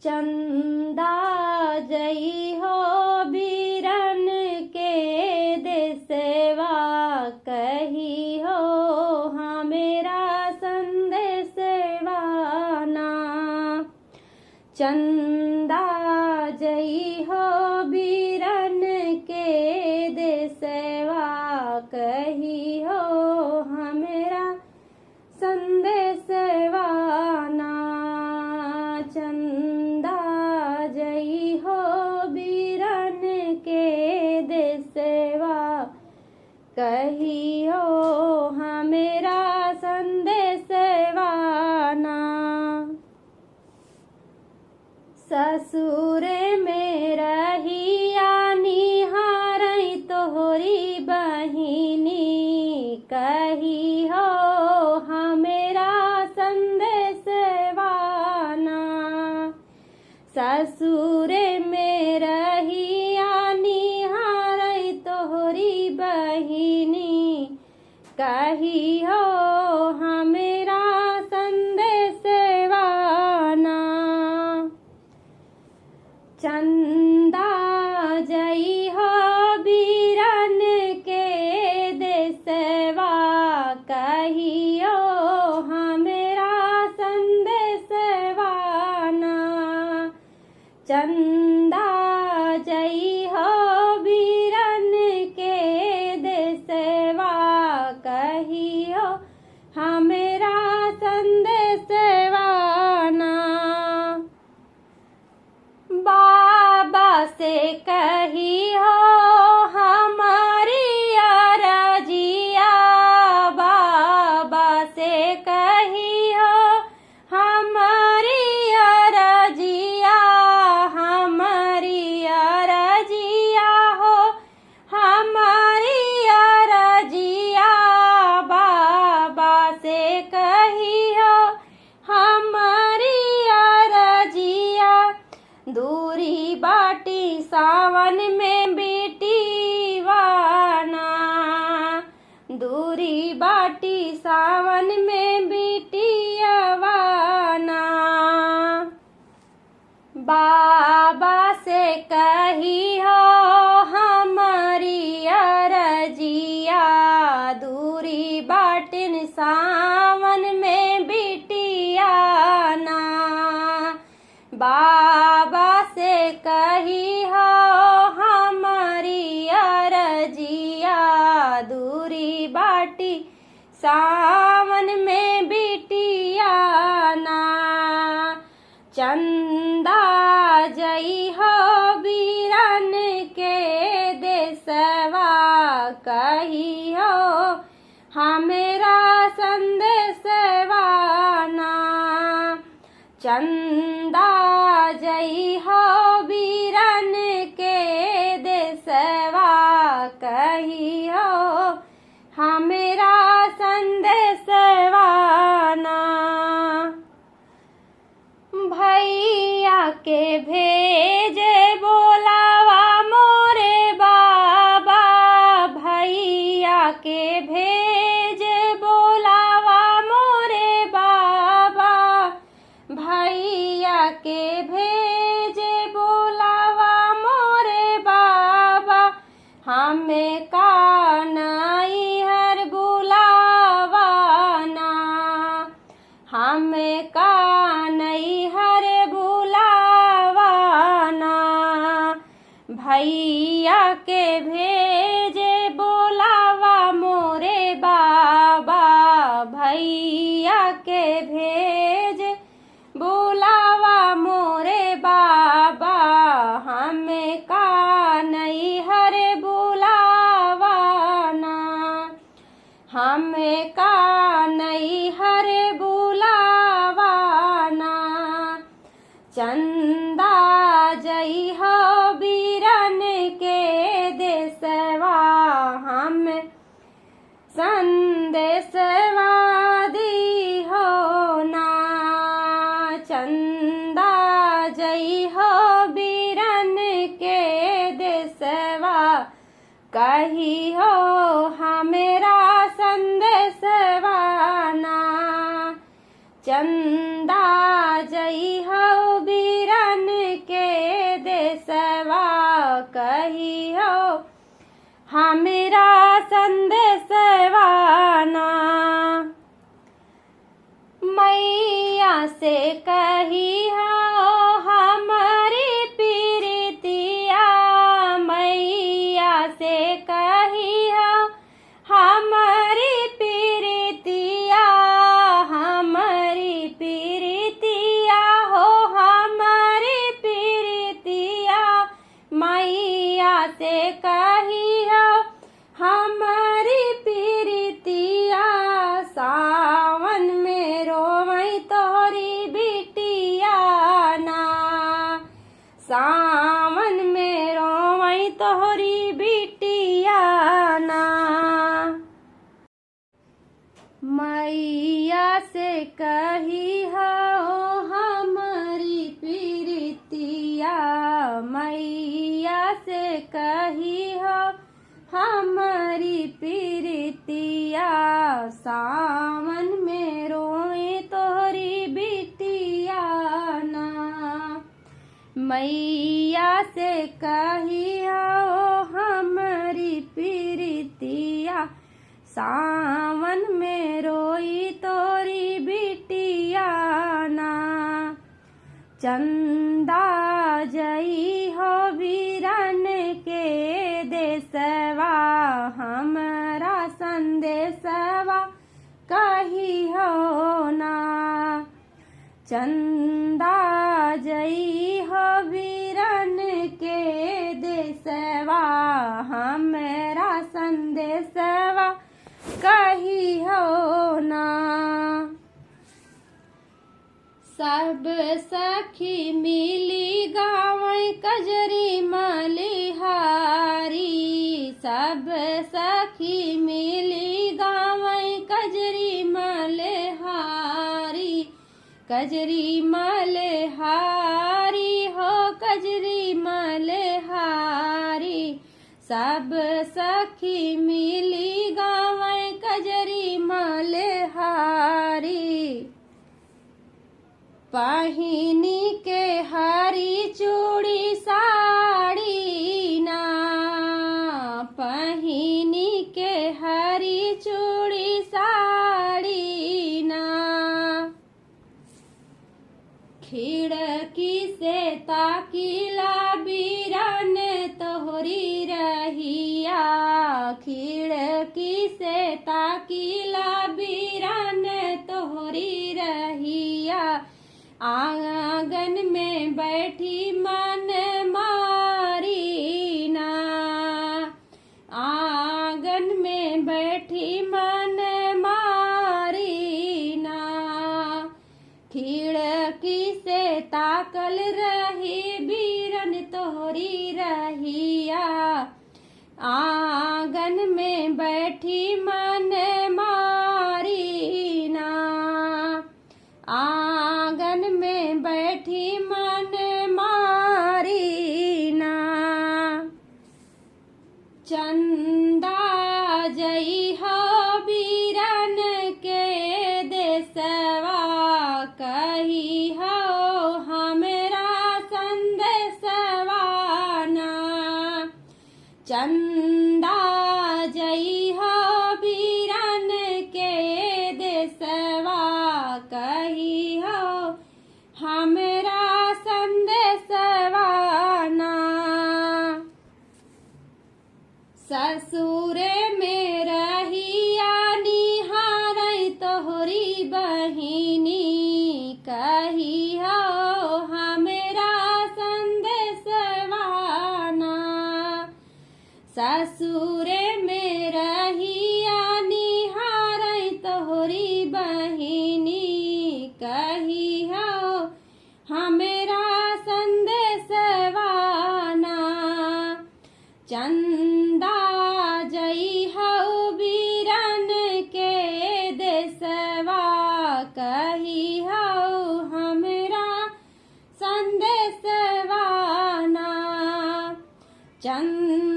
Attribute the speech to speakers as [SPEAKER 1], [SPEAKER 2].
[SPEAKER 1] चंदा जई हो बीरन के देसवा कही हो हमेरा संदेशवा ना। चंदा जई हो बीरन के देसवा कही हो हमेरा संदेशवा ना। चंदा जई हो बीरन के देसवा कही हो हमेरा संदेशवा ना। ससुर में रहिया निहारई तोहरी बहिनी कही हो हमेरा संदेशवा ना। ससुर में रहिया निहारई तोहरी बहिनी कही हो हमेरा संदेशवा ना। चंदा जई हो बीरन के देसवा कही हो हमेरा संदेशवा ना। चंदा जई हो बीरन के देसवा कही हो हमेरा संदेशवा ना। बाबा से कही हो हमारी अरजिया बाबा से कही हो हमारी अरजिया हमारी अरजिया हो हमारी अरजिया बाबा से कही हो हमारी अरजिया। दूरी बाटी सावन में बेटी वाना दूरी बाटी सावन में बेटी वाना। बाबा से कही हो हमारी अरजिया दूरी बाटिन सावन में बेटिया ना। बाबा से कही हो हमारी अरजिया दूरी बाटी सावन में बिटिया ना। चंदा जई हो बीरन के देसवा कही हो हमेरा संदेशवा ना। चंदा जई हो बीरन के देसवा कही हो हमेरा संदेशवा ना। भैया के भेजे बोलावा मोरे बाबा भैया के भेजे बोलावा मोरे बाबा भैया के भेजे बोलावा मोरे बाबा। हमें कानई हर बुलावा ना हमें कानई हर बुलावा ना। भैया के भेजे बोलावा मोरे बाबा भैया के भेजे बुलावा मोरे बाबा। हमें कानई हर बुलावा ना हमें कानई हर बुलावा ना। चंदा जई हो बीरन के देसवा हम संदेशवा दी हो ना। चंदा जई हो बीरन के देसवा कही हो हमेरा संदेशवा ना। चंदा जई हो बीरन संदेशवाना। मैया से कही हो हमारी प्रीतिया, मैया से कही हो हमारी प्रीतिया, हमारी प्रीतिया हो हमारी प्रीतिया। मैया से कही हो हमारी प्रीतिया, सावन में रोवई तोहरी बिटिया ना, सावन में रोवई तोहरी बिटिया ना। मैया से कही हो हमारी प्रीतिया, मैया से कही हो हमारी प्रीतिया, सावन में रोए तोहरी बिटिया ना। मैया से कही हो हमारी प्रीतिया, सावन में रोई तोरी बिटिया ना। चंदा जई हो वीरन के देशवा, हमारा संदेशवा कही हो ना। चंदा जई हो वीरन के देशवा, हमारा संदेशवा कही हो ना। सब सखी मिली गावै कजरी मलिहारी, सब सखी मिली गावै कजरी मलिहारी, कजरी मलिहारी हो कजरी मलिहारी। सब सखी मिली गावै कजरी मलिहारी। पहिनी के हरी चूड़ी साड़ी ना, पहिनी के हरी चूड़ी साड़ी ना। खिड़की से ताकीला बीरन तोहरी रहिया, खिड़की से ताकीला बीरन तोहरी रहिया। आंगन में बैठी मन मारी ना, आंगन में बैठी मन मारी ना। खिड़की से ताकल रही बीरन तोहरी रहिया, आंगन में बैठी मन मारी ना, आंगन में बैठी मन मारी ना। चंदा जई हो बीरन के देशवा, कही हो हमारा संदेशवा ना। चंदा जई हो बीरन के देशवा, कही हो हमारा संदेशवा ना। ससुर में रहिया निहारै तोहरी बहिनी, कही हो हमारा संदेशवा ना। ससुर में रहिया निहारै तोहरी बहिनी, कही हो हमारा संदेशवा ना। चंदा जई हो बीरन के देशवा, कही हो हमारा संदेशवा ना। चंदा